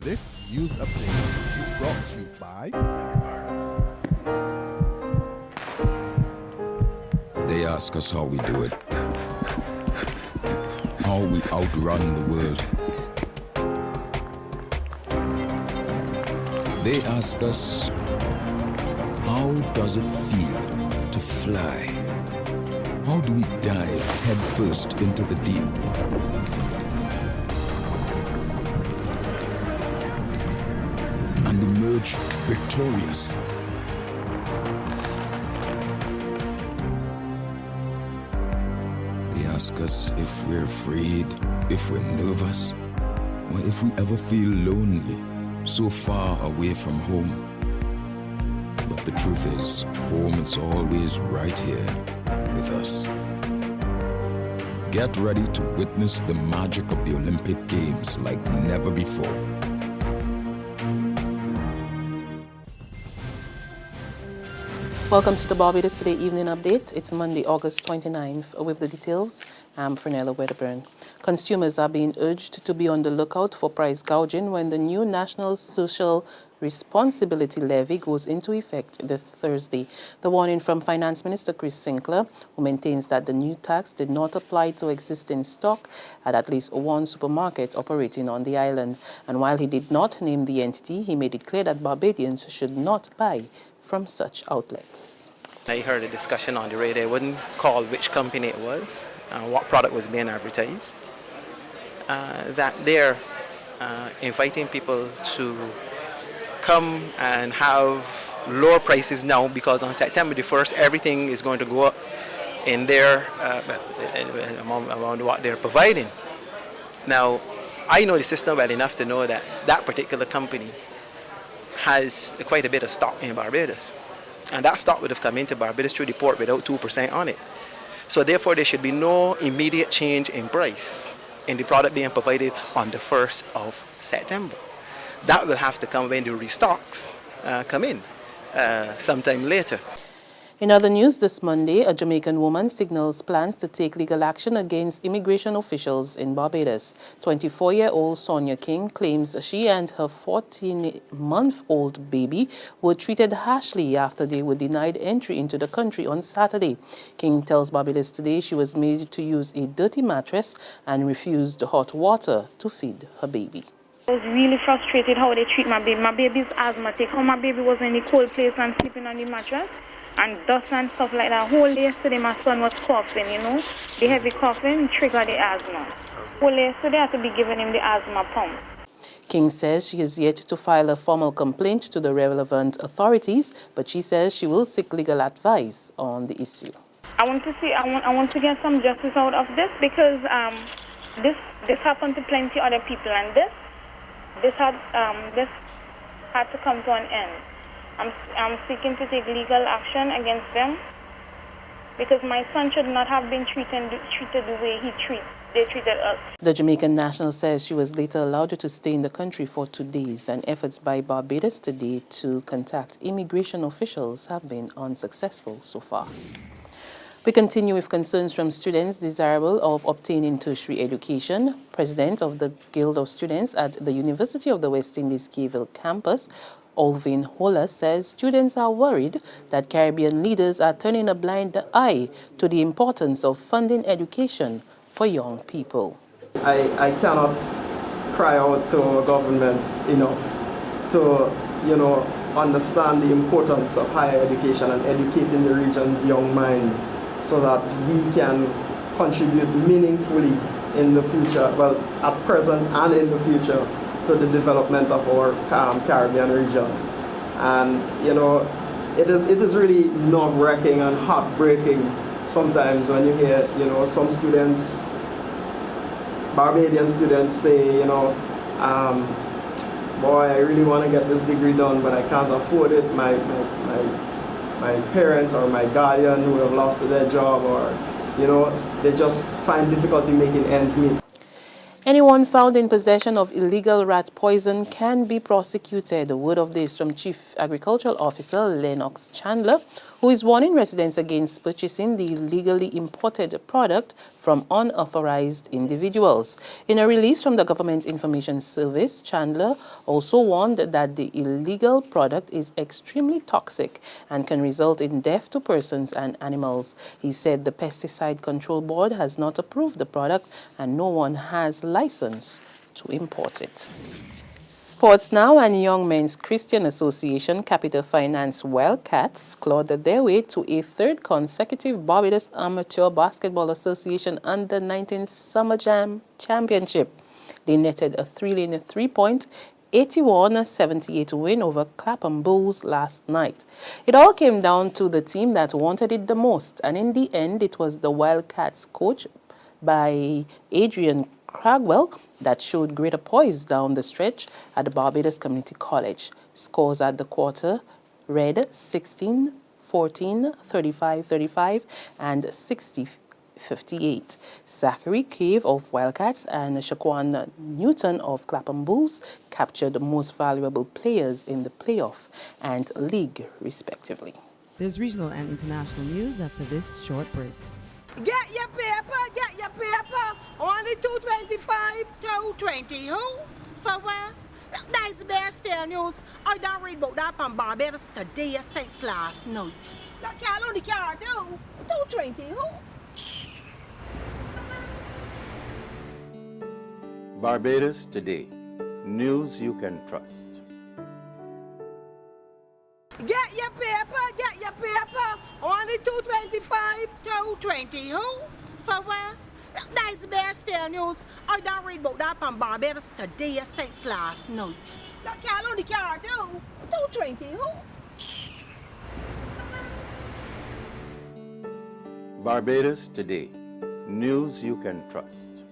This news update is brought to you by... They ask us how we do it, how we outrun the world. They ask us, how does it feel to fly? How do we dive headfirst into the deep? And emerge victorious. They ask us if we're afraid, if we're nervous, or if we ever feel lonely, so far away from home. But the truth is, home is always right here with us. Get ready to witness the magic of the Olympic Games like never before. Welcome to the Barbados Today Evening Update. It's Monday, August 29th. With the details, I'm Fernella Wedderburn. Consumers are being urged to be on the lookout for price gouging when the new National Social Responsibility Levy goes into effect this Thursday. The warning from Finance Minister Chris Sinclair, who maintains that the new tax did not apply to existing stock at least one supermarket operating on the island. And while he did not name the entity, he made it clear that Barbadians should not buy from such outlets. I heard a discussion on the radio. I wouldn't call which company it was, what product was being advertised, that they're inviting people to come and have lower prices now because on September the 1st everything is going to go up in their amount what they're providing. Now, I know the system well enough to know that that particular company has quite a bit of stock in Barbados. And that stock would have come into Barbados through the port without 2% on it. So therefore there should be no immediate change in price in the product being provided on the 1st of September. That will have to come when the restocks come in sometime later. In other news this Monday, a Jamaican woman signals plans to take legal action against immigration officials in Barbados. 24-year-old Sonia King claims she and her 14-month-old baby were treated harshly after they were denied entry into the country on Saturday. King tells Barbados Today she was made to use a dirty mattress and refused hot water to feed her baby. I was really frustrated how they treat my baby. My baby's asthmatic. How my baby was in the cold place and sleeping on the mattress. And dust and stuff like that. Whole day yesterday my son was coughing, you know. The heavy coughing triggered the asthma. Whole day yesterday I had to be giving him the asthma pump. King says she is yet to file a formal complaint to the relevant authorities, but she says she will seek legal advice on the issue. I want to get some justice out of this because this happened to plenty other people, and this had to come to an end. I'm seeking to take legal action against them because my son should not have been treated the way they treated us. The Jamaican national says she was later allowed to stay in the country for 2 days, and efforts by Barbados Today to contact immigration officials have been unsuccessful so far. We continue with concerns from students desirable of obtaining tertiary education. President of the Guild of Students at the University of the West Indies Keyville campus, Olvin Hola, says students are worried that Caribbean leaders are turning a blind eye to the importance of funding education for young people. I cannot cry out to our governments enough to, understand the importance of higher education and educating the region's young minds so that we can contribute meaningfully in the future, well, at present and in the future, to the development of our Caribbean region. And it is really nerve-wracking and heartbreaking sometimes when you hear some students, Barbadian students say, boy, I really want to get this degree done, but I can't afford it. My parents or my guardian who have lost their job, or they just find difficulty making ends meet. Anyone found in possession of illegal rat poison can be prosecuted. A word of this from Chief Agricultural Officer Lennox Chandler, who is warning residents against purchasing the illegally imported product from unauthorized individuals. In a release from the Government Information Service, Chandler also warned that the illegal product is extremely toxic and can result in death to persons and animals. He said the Pesticide Control Board has not approved the product and no one has license to import it. Sports now, and Young Men's Christian Association Capital Finance Wildcats clawed their way to a third consecutive Barbados Amateur Basketball Association Under-19 Summer Jam Championship. They netted a thrilling 3-point 81-78 win over Clapham Bulls last night. It all came down to the team that wanted it the most, and in the end it was the Wildcats coach by Adrian Cragwell that showed greater poise down the stretch at the Barbados Community College. Scores at the quarter read 16, 14, 35, 35, and 60, 58. Zachary Cave of Wildcats and Shaquan Newton of Clapham Bulls captured the most valuable players in the playoff and league, respectively. There's regional and international news after this short break. Get your paper, get your paper. Only $2.25, $2.20. Who? For what? That's Bear Stale News. I don't read about that on Barbados today since last night. That can't only care do. $2.20. Who? Barbados Today. News you can trust. Get your paper, get your paper. Only $2.25, $2.20. Who? For what? That's Bear Stale News. I don't read about that on Barbados today since last night. That can't only care do. $2.20. Who? Barbados Today. News you can trust.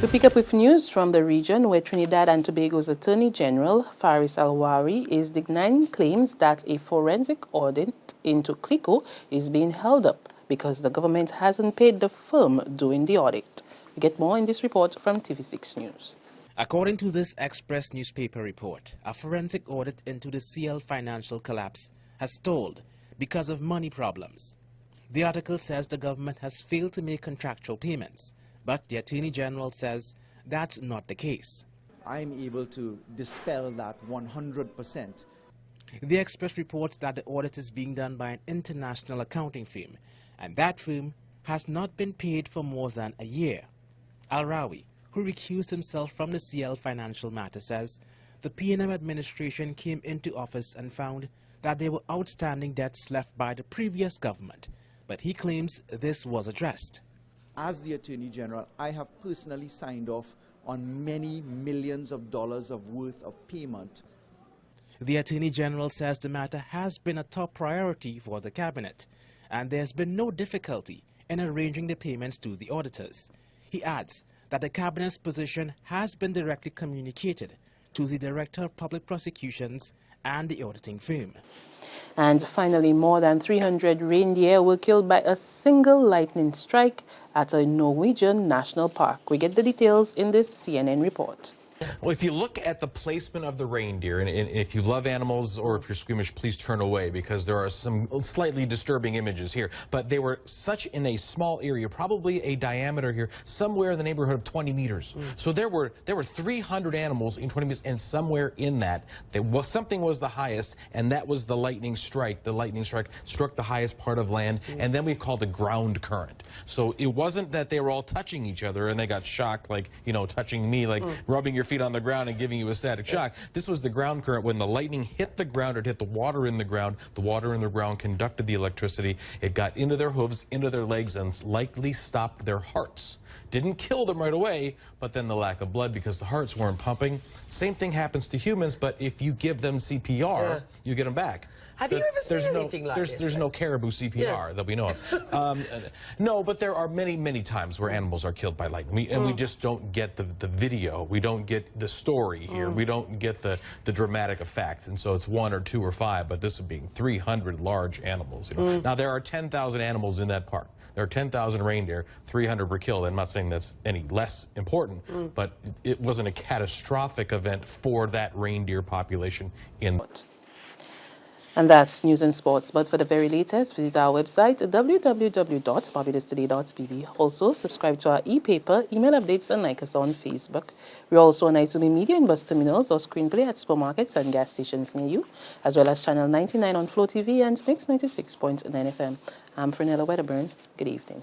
We pick up with news from the region where Trinidad and Tobago's Attorney General, Faris Alwari, is denying claims that a forensic audit into CLICO is being held up because the government hasn't paid the firm doing the audit. We get more in this report from TV6 News. According to this Express newspaper report, a forensic audit into the CL financial collapse has stalled because of money problems. The article says the government has failed to make contractual payments, but the Attorney General says that's not the case. I'm able to dispel that 100%. The Express reports that the audit is being done by an international accounting firm, and that firm has not been paid for more than a year. Al-Rawi, who recused himself from the CL financial matter, says the P&M administration came into office and found that there were outstanding debts left by the previous government, but he claims this was addressed. As the Attorney General, I have personally signed off on many millions of dollars of worth of payment. The Attorney General says the matter has been a top priority for the Cabinet, and there's been no difficulty in arranging the payments to the auditors. He adds that the Cabinet's position has been directly communicated to the Director of Public Prosecutions and the auditing firm. And finally, more than 300 reindeer were killed by a single lightning strike at a Norwegian national park. We get the details in this CNN report. Well, if you look at the placement of the reindeer, and if you love animals or if you're squeamish, please turn away because there are some slightly disturbing images here. But they were such in a small area, probably a diameter here, somewhere in the neighborhood of 20 meters. So there were 300 animals in 20 meters, and somewhere in that, something was the highest, and that was the lightning strike. The lightning strike struck the highest part of land, and then we called it ground current. So it wasn't that they were all touching each other and they got shocked, like, you know, touching me, like rubbing your feet on the ground and giving you a static shock. This was the ground current. When the lightning hit the ground, it hit the water in the ground. The water in the ground conducted the electricity. It got into their hooves, into their legs, and likely stopped their hearts. Didn't kill them right away, but then the lack of blood because the hearts weren't pumping. Same thing happens to humans, but if you give them CPR, you get them back. Have you ever seen anything like this? There's no caribou CPR that we know of. No, but there are many, many times where animals are killed by lightning. We just don't get the video. We don't get the story here. We don't get the dramatic effect. And so it's 1 or 2 or 5, but this would be 300 large animals. You know? Now, there are 10,000 animals in that park. There are 10,000 reindeer, 300 were killed. I'm not saying that's any less important, but it wasn't a catastrophic event for that reindeer population in. And that's news and sports. But for the very latest, visit our website, www.barbadostoday.bb. Also, subscribe to our e-paper, email updates, and like us on Facebook. We're also on Izumi Media in bus terminals or screenplay at supermarkets and gas stations near you, as well as Channel 99 on Flow TV and Mix 96.9 FM. I'm Frenella Wedderburn. Good evening.